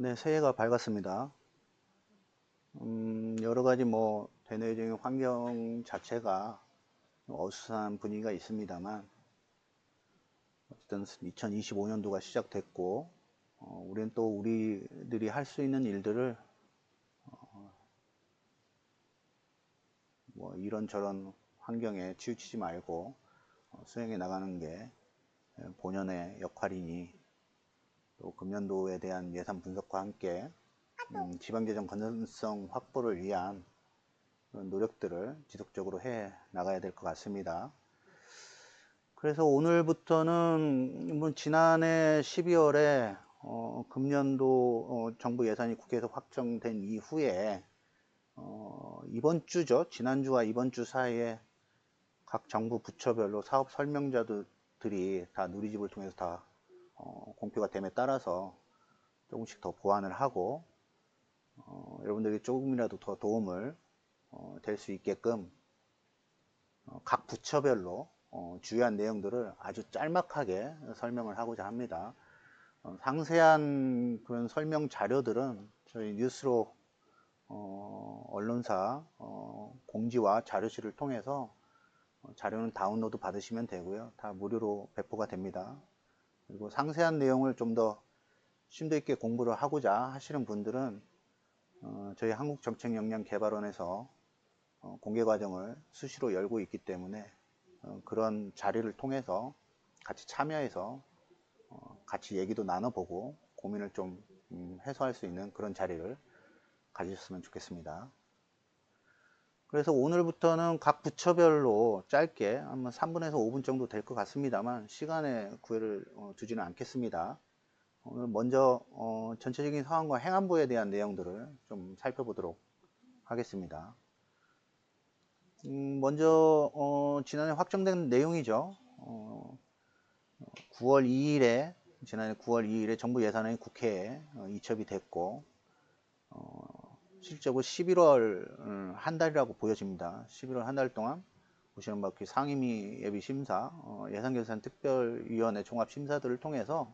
네, 새해가 밝았습니다. 여러 가지 대내적인 환경 자체가 어수선한 분위기가 있습니다만, 어쨌든 2025년도가 시작됐고, 우리는 또 우리들이 할 수 있는 일들을 이런저런 환경에 치우치지 말고 수행해 나가는 게 본연의 역할이니, 또 금년도에 대한 예산 분석과 함께 지방재정 건전성 확보를 위한 그런 노력들을 지속적으로 해 나가야 될 것 같습니다. 그래서 오늘부터는 지난해 12월에 금년도 정부 예산이 국회에서 확정된 이후에 이번 주죠. 지난주와 이번 주 사이에 각 정부 부처별로 사업 설명자들이 다 누리집을 통해서 다 공표가 됨에 따라서 조금씩 더 보완을 하고 여러분들이 조금이라도 더 도움을 될 수 있게끔 각 부처별로 주요한 내용들을 아주 짤막하게 설명을 하고자 합니다. 상세한 그런 설명 자료들은 저희 뉴스로 언론사 공지와 자료실을 통해서 자료는 다운로드 받으시면 되고요. 다 무료로 배포가 됩니다. 그리고 상세한 내용을 좀 더 심도 있게 공부를 하고자 하시는 분들은 저희 한국정책역량개발원에서 공개 과정을 수시로 열고 있기 때문에 그런 자리를 통해서 같이 참여해서 같이 얘기도 나눠보고 고민을 좀 해소할 수 있는 그런 자리를 가지셨으면 좋겠습니다. 그래서 오늘부터는 각 부처별로 짧게 한 3분에서 5분 정도 될 것 같습니다만 시간에 구애를 두지는 않겠습니다. 오늘 먼저 전체적인 상황과 행안부에 대한 내용들을 좀 살펴보도록 하겠습니다. 먼저 지난해 확정된 내용이죠. 9월 2일에 지난해 9월 2일에 정부 예산안이 국회에 이첩이 됐고 실제로 11월 한 달이라고 보여집니다. 11월 한 달 동안 보시는 바와 같이 상임위 예비 심사, 예산결산 특별위원회 종합 심사들을 통해서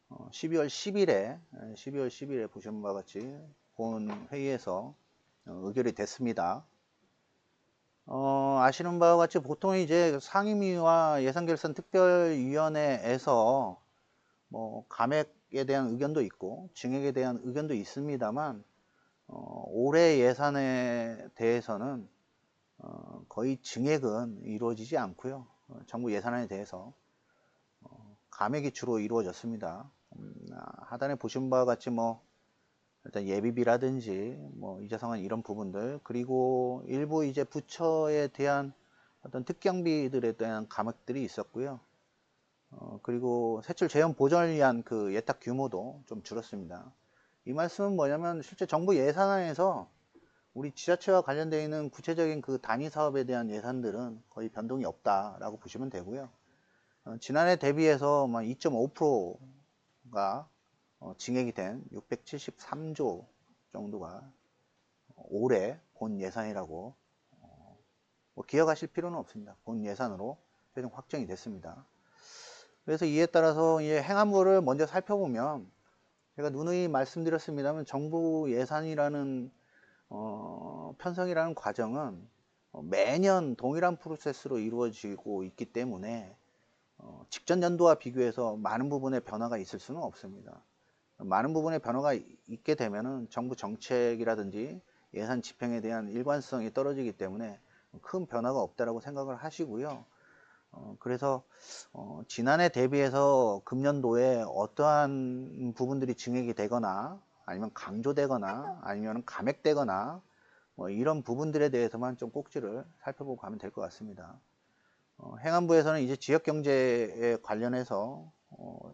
12월 10일에 보시는 바와 같이 본 회의에서 의결이 됐습니다. 아시는 바와 같이 보통 이제 상임위와 예산결산특별위원회에서 감액에 대한 의견도 있고 증액에 대한 의견도 있습니다만 올해 예산에 대해서는 거의 증액은 이루어지지 않고요. 정부 예산안에 대해서 감액이 주로 이루어졌습니다. 하단에 보신 바와 같이 일단 예비비라든지 이자상환 이런 부분들, 그리고 일부 이제 부처에 대한 어떤 특경비들에 대한 감액들이 있었고요. 그리고 세출 재원 보전을 위한 그 예탁 규모도 좀 줄었습니다. 이 말씀은 뭐냐면 실제 정부 예산안에서 우리 지자체와 관련되어 있는 구체적인 그 단위 사업에 대한 예산들은 거의 변동이 없다라고 보시면 되고요. 지난해 대비해서 2.5%가 증액이 된 673조 정도가 올해 본 예산이라고 기억하실 필요는 없습니다. 본 예산으로 최종 확정이 됐습니다. 그래서 이에 따라서 이제 행안부를 먼저 살펴보면 제가 누누이 말씀드렸습니다만 정부 예산이라는 편성이라는 과정은 매년 동일한 프로세스로 이루어지고 있기 때문에 직전 연도와 비교해서 많은 부분의 변화가 있을 수는 없습니다. 많은 부분의 변화가 있게 되면 정부 정책이라든지 예산 집행에 대한 일관성이 떨어지기 때문에 큰 변화가 없다라고 생각을 하시고요. 그래서 지난해 대비해서 금년도에 어떠한 부분들이 증액이 되거나 아니면 강조되거나 아니면 감액되거나 이런 부분들에 대해서만 좀 꼭지를 살펴보고 가면 될 것 같습니다. 행안부에서는 이제 지역경제에 관련해서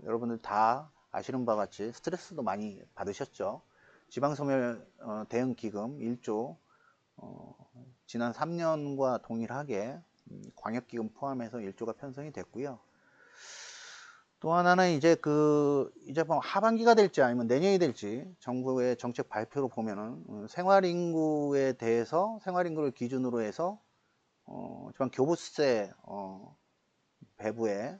여러분들 다 아시는 바와 같이 스트레스도 많이 받으셨죠. 지방소멸 대응기금 1조 지난 3년과 동일하게 광역기금 포함해서 1조가 편성이 됐고요. 또 하나는 이제 이제 하반기가 될지 아니면 내년이 될지 정부의 정책 발표로 보면은 생활인구에 대해서 생활인구를 기준으로 해서 지방 교부세 배부에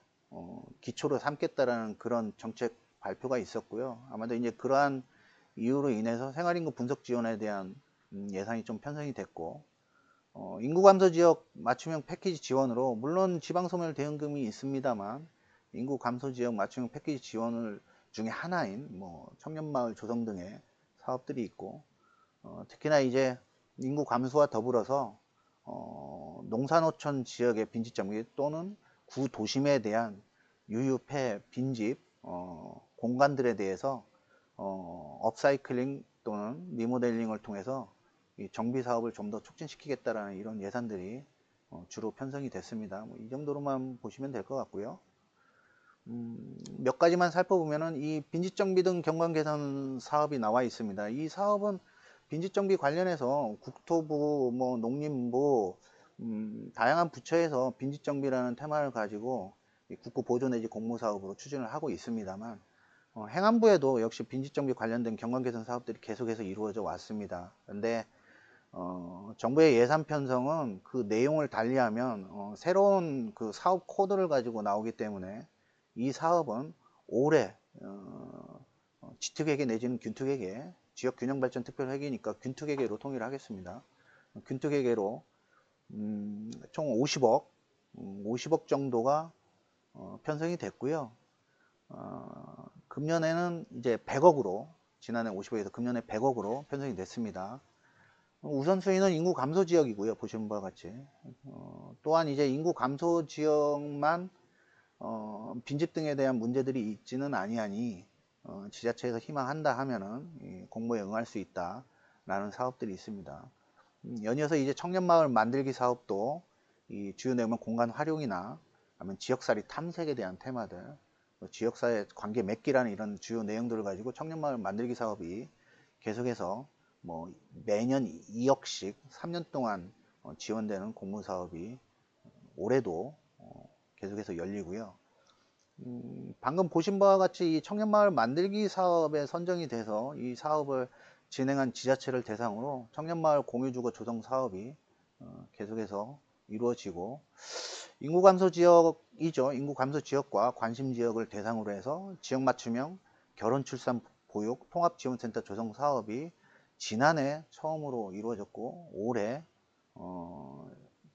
기초로 삼겠다라는 그런 정책 발표가 있었고요. 아마도 이제 그러한 이유로 인해서 생활인구 분석 지원에 대한 예산이 좀 편성이 됐고, 인구 감소 지역 맞춤형 패키지 지원으로, 물론 지방소멸 대응금이 있습니다만 인구 감소 지역 맞춤형 패키지 지원을 중에 하나인 뭐 청년마을 조성 등의 사업들이 있고, 특히나 이제 인구 감소와 더불어서 농산어촌 지역의 빈집정비 또는 구도심에 대한 유유폐 빈집 공간들에 대해서 업사이클링 또는 리모델링을 통해서 이 정비 사업을 좀 더 촉진시키겠다라는 이런 예산들이 주로 편성이 됐습니다. 뭐이 정도로만 보시면 될 것 같고요. 몇 가지만 살펴보면은 이 빈집정비 등 경관 개선 사업이 나와 있습니다. 이 사업은 빈집정비 관련해서 국토부, 뭐 농림부, 다양한 부처에서 빈집정비라는 테마를 가지고 국고 보조 내지 공모 사업으로 추진을 하고 있습니다만, 행안부에도 역시 빈집정비 관련된 경관 개선 사업들이 계속해서 이루어져 왔습니다. 근데 정부의 예산 편성은 그 내용을 달리하면 새로운 그 사업 코드를 가지고 나오기 때문에 이 사업은 올해 지특회계 내지는 균특회계, 지역균형발전특별회계니까 균특회계로 통일을 하겠습니다. 균특회계로 총 50억 정도가 편성이 됐고요. 금년에는 이제 100억으로, 지난해 50억에서 금년에 100억으로 편성이 됐습니다. 우선순위는 인구 감소 지역이고요. 보시는 바와 같이. 또한 이제 인구 감소 지역만 빈집 등에 대한 문제들이 있지는 아니하니 지자체에서 희망한다 하면은 공모에 응할 수 있다 라는 사업들이 있습니다. 연이어서 이제 청년마을 만들기 사업도 이 주요 내용은 공간 활용이나 아니면 지역살이 탐색에 대한 테마들, 지역사회 관계 맺기라는 이런 주요 내용들을 가지고 청년마을 만들기 사업이 계속해서 뭐 매년 2억씩 3년 동안 지원되는 공모 사업이 올해도 계속해서 열리고요. 방금 보신 바와 같이 이 청년마을 만들기 사업에 선정이 돼서 이 사업을 진행한 지자체를 대상으로 청년마을 공유주거 조성 사업이 계속해서 이루어지고, 인구 감소 지역이죠. 인구 감소 지역과 관심 지역을 대상으로 해서 지역 맞춤형 결혼 출산 보육 통합지원센터 조성 사업이 지난해 처음으로 이루어졌고, 올해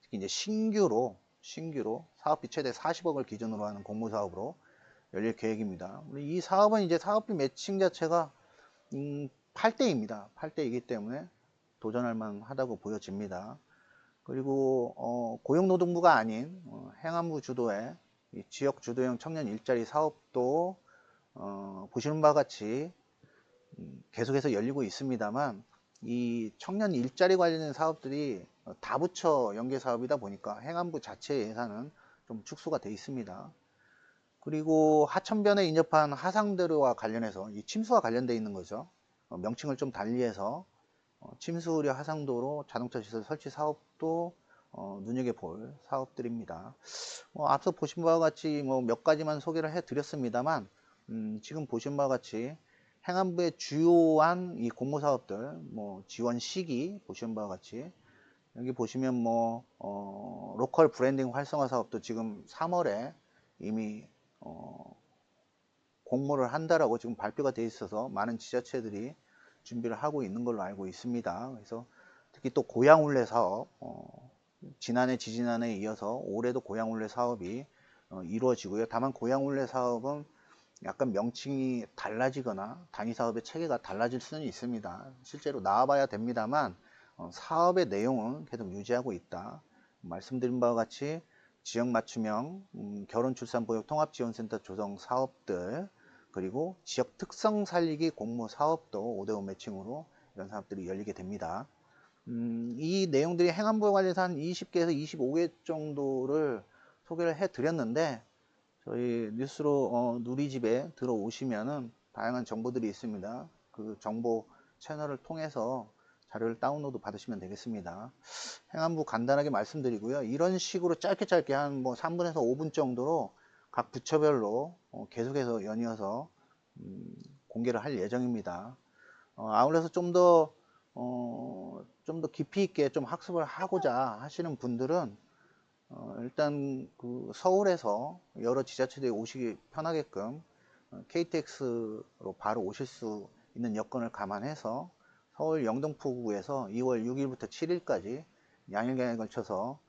특히 이제 신규로 사업비 최대 40억을 기준으로 하는 공모 사업으로 열릴 계획입니다. 이 사업은 이제 사업비 매칭 자체가 8대입니다. 8대이기 때문에 도전할 만하다고 보여집니다. 그리고 고용노동부가 아닌 행안부 주도의 지역 주도형 청년 일자리 사업도 보시는 바와 같이 계속해서 열리고 있습니다만, 이 청년 일자리 관련된 사업들이 다부처 연계 사업이다 보니까 행안부 자체 예산은 좀 축소가 되어 있습니다. 그리고 하천변에 인접한 하상도로와 관련해서 이 침수와 관련되어 있는 거죠. 명칭을 좀 달리해서 침수 우려 하상도로 자동차 시설 설치 사업도 눈여겨볼 사업들입니다. 앞서 보신 바와 같이 뭐 몇 가지만 소개를 해 드렸습니다만, 지금 보신 바와 같이 행안부의 주요한 이 공모 사업들, 뭐 지원 시기 보신 바와 같이 여기 보시면 뭐 로컬 브랜딩 활성화 사업도 지금 3월에 이미 공모를 한다라고 지금 발표가 돼 있어서 많은 지자체들이 준비를 하고 있는 걸로 알고 있습니다. 그래서 특히 또 고향올레 사업, 지난해 지지난해에 이어서 올해도 고향올레 사업이 이루어지고요. 다만 고향올레 사업은 약간 명칭이 달라지거나 단위 사업의 체계가 달라질 수는 있습니다. 실제로 나와봐야 됩니다만 사업의 내용은 계속 유지하고 있다. 말씀드린 바와 같이 지역 맞춤형 결혼 출산 보육 통합지원센터 조성 사업들, 그리고 지역 특성 살리기 공모 사업도 5대5 매칭으로 이런 사업들이 열리게 됩니다. 이 내용들이 행안부에 관해서 한 20개에서 25개 정도를 소개를 해 드렸는데, 저희 뉴스로 누리집에 들어오시면은 다양한 정보들이 있습니다. 그 정보 채널을 통해서 자료를 다운로드 받으시면 되겠습니다. 행안부 간단하게 말씀드리고요. 이런 식으로 짧게 한 뭐 3분에서 5분 정도로 각 부처별로 계속해서 연이어서 공개를 할 예정입니다. 아울러서 좀 더 깊이 있게 좀 학습을 하고자 하시는 분들은 일단 그 서울에서 여러 지자체들이 오시기 편하게끔 KTX로 바로 오실 수 있는 여건을 감안해서 서울 영등포구에서 2월 6일부터 7일까지 양일간에 걸쳐서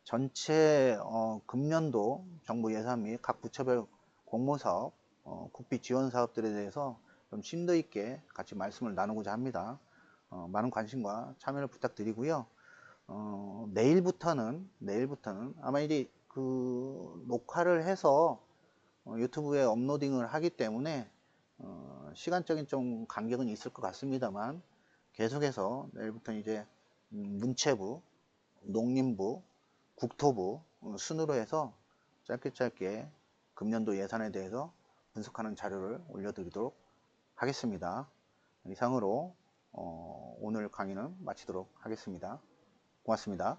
전체 금년도 정부 예산 및 각 부처별 공모사업, 국비 지원 사업들에 대해서 좀 심도 있게 같이 말씀을 나누고자 합니다. 많은 관심과 참여를 부탁드리고요. 내일부터는 아마 이제 그 녹화를 해서 유튜브에 업로딩을 하기 때문에 시간적인 좀 간격은 있을 것 같습니다만, 계속해서 내일부터 이제 문체부, 농림부, 국토부 순으로 해서 짧게 금년도 예산에 대해서 분석하는 자료를 올려드리도록 하겠습니다. 이상으로 오늘 강의는 마치도록 하겠습니다. 고맙습니다.